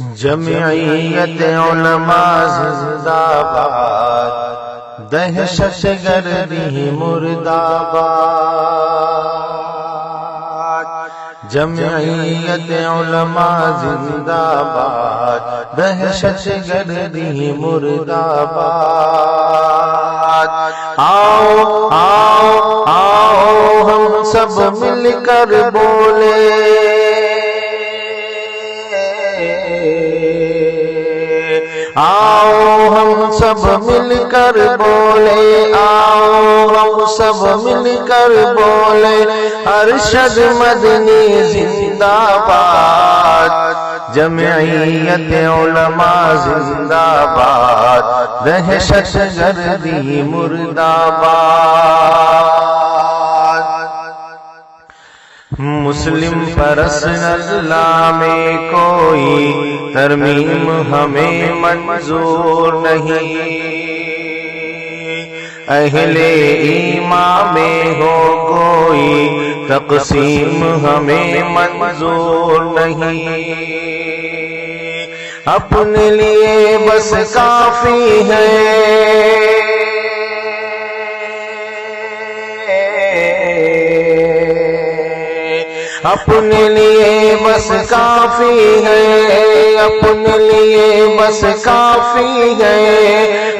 جمعیت علماء زندہ باد، دہشت گردی مرد آباد۔ جمعیت علماء زندہ باد، دہشت گردی مرد آباد۔ آؤ آؤ آؤ ہم سب مل کر بولے، آؤ ہم سب مل کر بولے، آؤ ہم سب مل کر بولے، ارشد مدنی زندہ باد، جمعیت علماء زندہ باد، دہشت گردی مرد آباد۔ مسلم پرست اللہ میں کوئی ترمیم ہمیں منظور نہیں، اہل ایمان میں ہو کوئی تقسیم ہمیں منظور نہیں، اپنے لیے بس کافی ہے، اپنے لیے بس کافی ہے، اپنے لیے بس کافی ہے،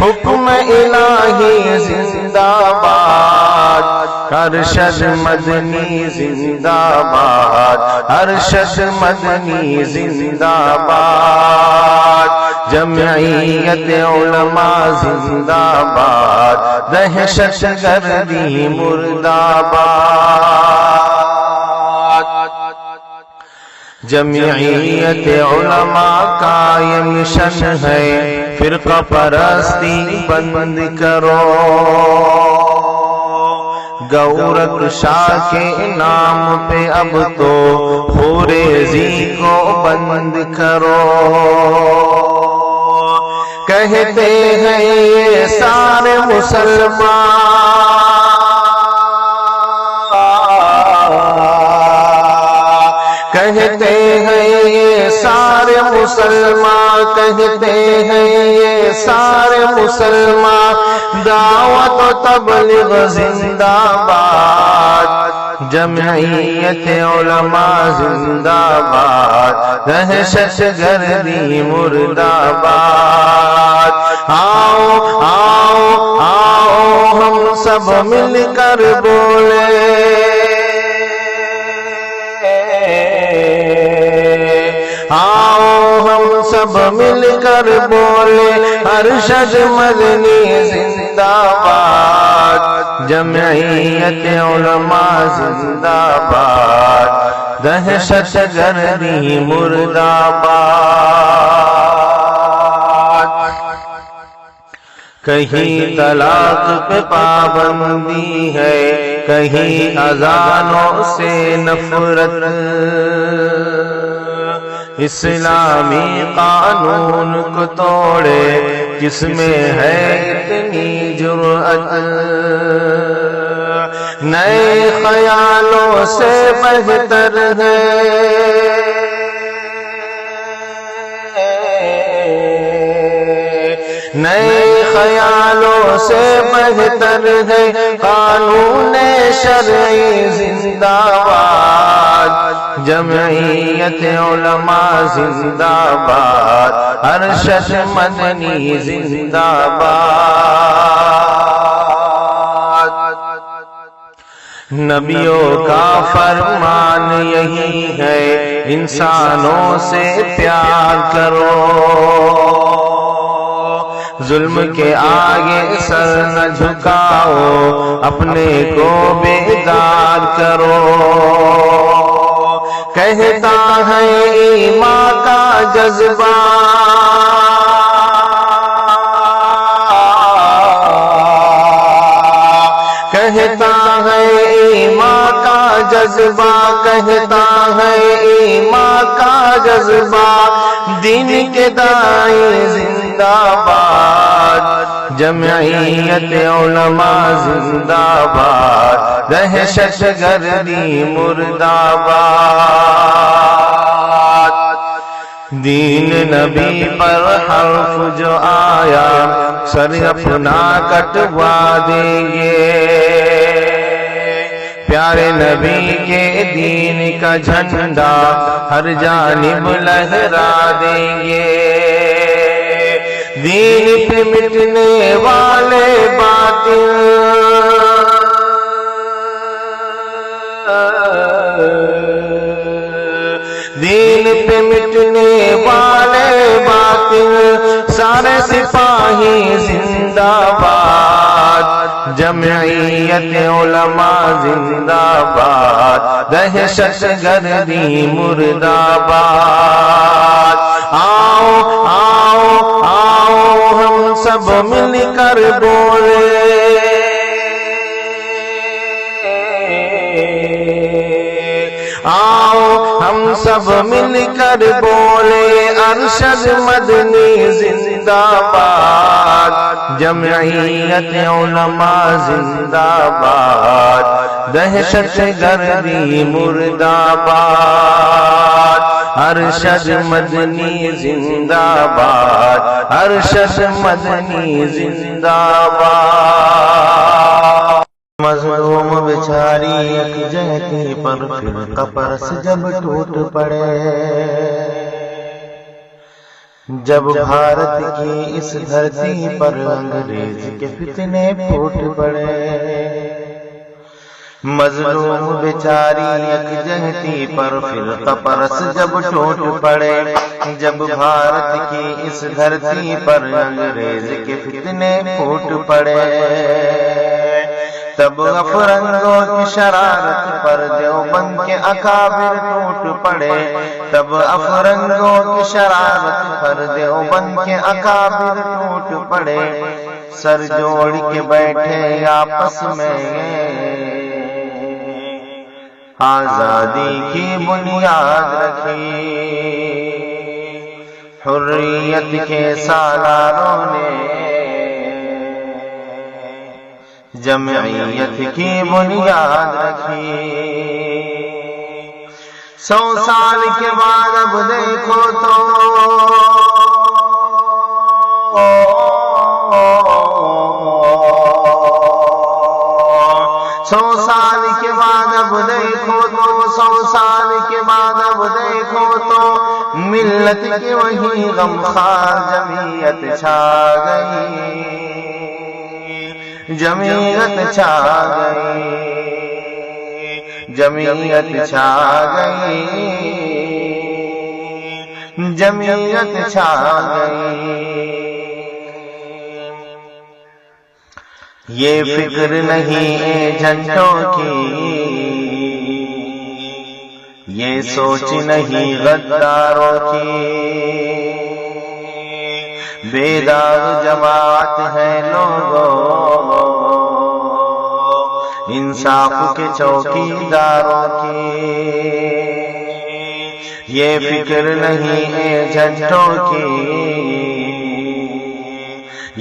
حکم الہی زندہ باد، ارشد مدنی زندہ باد، ارشد مدنی زندہ باد، جمعیت علماء زندہ باد، دہشت گردی مرد آباد۔ جمعیت علماء کا یہ مشن ہے، فرقہ پرستی بند کرو، گورکھ شاہ کے نام پہ اب تو خوریزی کو بند کرو، کہتے ہیں یہ سارے مسلمان، کہتے ہیں یہ سارے مسلمان، کہتے ہیں یہ سارے مسلمان، دعوت و تبلیغ زندہ باد، جمعیت علماء زندہ باد، دہشت گردی مرد آباد۔ آؤ آؤ آؤ ہم سب مل کر بولے، آؤ ہم سب مل کر بولے، ارشد مدنی زندہ باد، جمعیت علماء زندہ باد، دہشت گردی مرد آباد۔ کہیں طلاق پہ پابندی ہے، کہیں اذانوں سے نفرت، اسلامی قانون کو توڑے کس میں ہے اتنی جرأت، نئے خیالوں سے بہتر ہے، نئے خیالوں سے بہتر ہے، قانون شرعی زندہ باد، جمعیت علماء زندہ باد، ارشد مدنی زندہ باد۔ نبیوں کا فرمان یہی ہے، انسانوں سے پیار کرو، ظلم کے آگے سر نہ جھکاؤ، اپنے کو بیدار کرو، کہتا ہے ایمان کا جذبہ، کہتا ہے ایمان کا جذبہ، کہتا ہے ایمان کا جذبہ، دین کے داعی زندہ باد، جمعیت علماء زندہ باد، دہشت گردی مرد آباد۔ دین نبی پر حرف جو آیا سر اپنا کٹوا دیں گے، پیارے نبی کے دین کا جھنڈا ہر جانب لہرا دیں گے، دین پہ مٹنے والے باطل دین پہ مٹنے والے باطل سارے سپاہی زندہ باد، جمعیت علماء زندہ باد، دہشت گردی مرد آباد۔ آؤ آؤ آؤ ہم سب مل کر بولے، آؤ ہم سب مل کر بولے، ارشد مدنی زندہ باد، جمعیت علماء زندہ باد، دہشت گردی مرد آباد، ارشد مدنی زندہ باد، ارشد مدنی زندہ باد۔ مظلوم بیچاری یکجہتی پر فرقہ پرست جب ٹوٹ پڑے، جب بھارت کی اس دھرتی پر انگریز کے فتنے پھوٹ پڑے، مظلوم بیچاری یکجہتی پر فرقہ پرست جب ٹوٹ پڑے، جب بھارت کی اس دھرتی پر انگریز کے فتنے پھوٹ پڑے، تب افرنگوں کی شرارت پر دیوبند کے اکابر ٹوٹ پڑے، تب افرنگوں کی شرارت پر دیوبند کے اکابر ٹوٹ پڑے، سر جوڑ کے بیٹھے آپس میں آزادی کی بنیاد رکھی، حریت کے سالاروں نے جمعیت کی بنیاد رکھی، 100 سال کے بعد اب دیکھو تو 100 سال کے بعد اب دیکھو تو 100 سال کے بعد اب دیکھو تو ملت کی وہی غمخوار جمعیت چھا گئی، جمعیت چھا گئی، جمعیت چھا گئی، جمعیت چھا گئی۔ یہ فکر نہیں جھنڈوں کی، یہ سوچ نہیں غداروں کی، بیدار جماعت ہے لوگوں، انصاف کے چوکیداروں کی، یہ فکر نہیں جھنڈوں کی،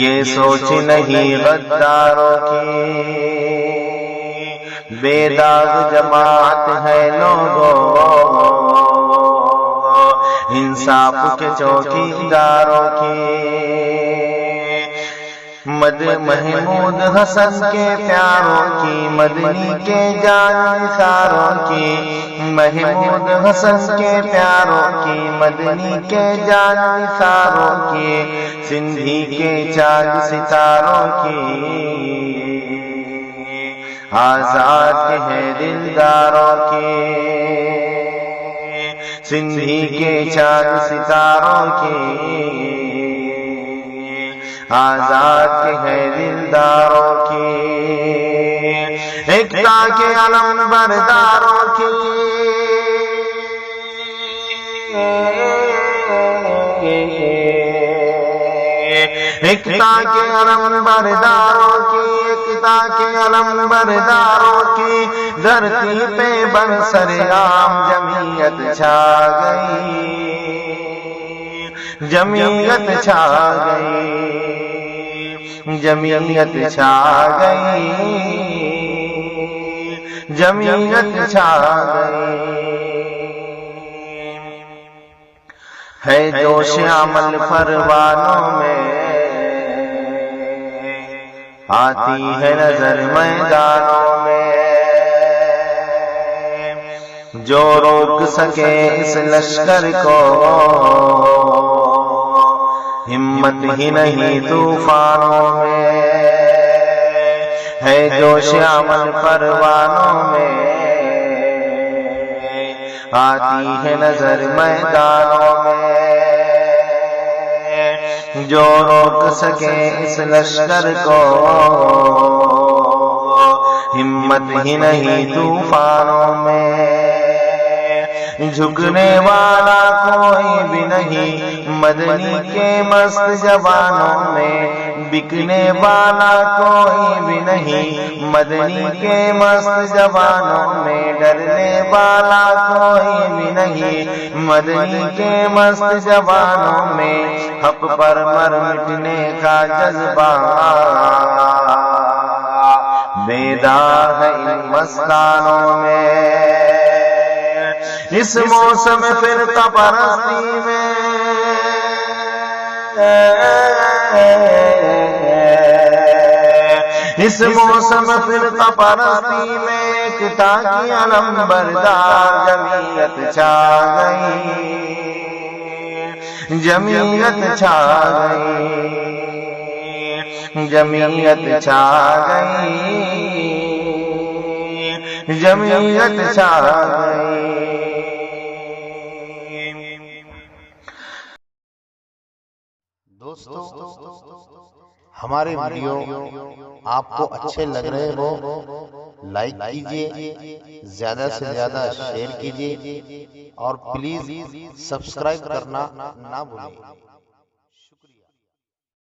یہ سوچ نہیں غداروں کی، بیدار جماعت ہے لوگوں، انصاف کے چوکیداروں کی، مد محمود حسن کے پیاروں کی، مدنی کے جانثاروں کی، محمود حسن کے پیاروں کی، مدنی کے جانثاروں کی، سندھی کے چاند ستاروں کی، آزاد کے ہیں دلداروں کی، سندھی کے چاند ستاروں کی، آزاد کے ہیں دلداروں کی، ایکتا کے علم برداروں کی، ایکتا کے علم برداروں کی، ایکتا کے علم برداروں کی، دھرتی پہ برسر عام جمعیت چھا گئی، جمعیت چھا گئی، جمعیت چھا گئی، جمعیت چھا گئی۔ ہے جوش عمل پروانوں میں، آتی ہے نظر میدانوں میں، جو روک سکے اس لشکر کو ہمت ہی نہیں طوفانوں میں، ہے جوش عمل پروانوں میں، آتی ہے نظر میدانوں میں، جو روک سکے اس لشکر کو ہمت ہی نہیں طوفانوں میں، جھکنے والا کوئی بھی نہیں مدنی کے مست جوانوں میں، بکنے والا کوئی بھی نہیں مدنی کے مست جوانوں میں، ڈرنے والا کوئی بھی نہیں مدنی کے مست جوانوں میں، حق پر مر مٹنے کا جذبہ بیدار ہے ان مستانوں میں، اس موسم فرقہ پرستی میں، اس موسم فرقہ پرستی میں ایکتا کی علم بردار جمعیت چھا گئی، جمعیت چھا گئی، جمعیت چھا گئی، جمعیت چھا گئی۔ دوستو ہمارے ویڈیو آپ کو اچھے لگ رہے ہو لائک کیجئے، زیادہ سے زیادہ شیئر کیجئے اور پلیز سبسکرائب کرنا نہ بھولیں۔ شکریہ۔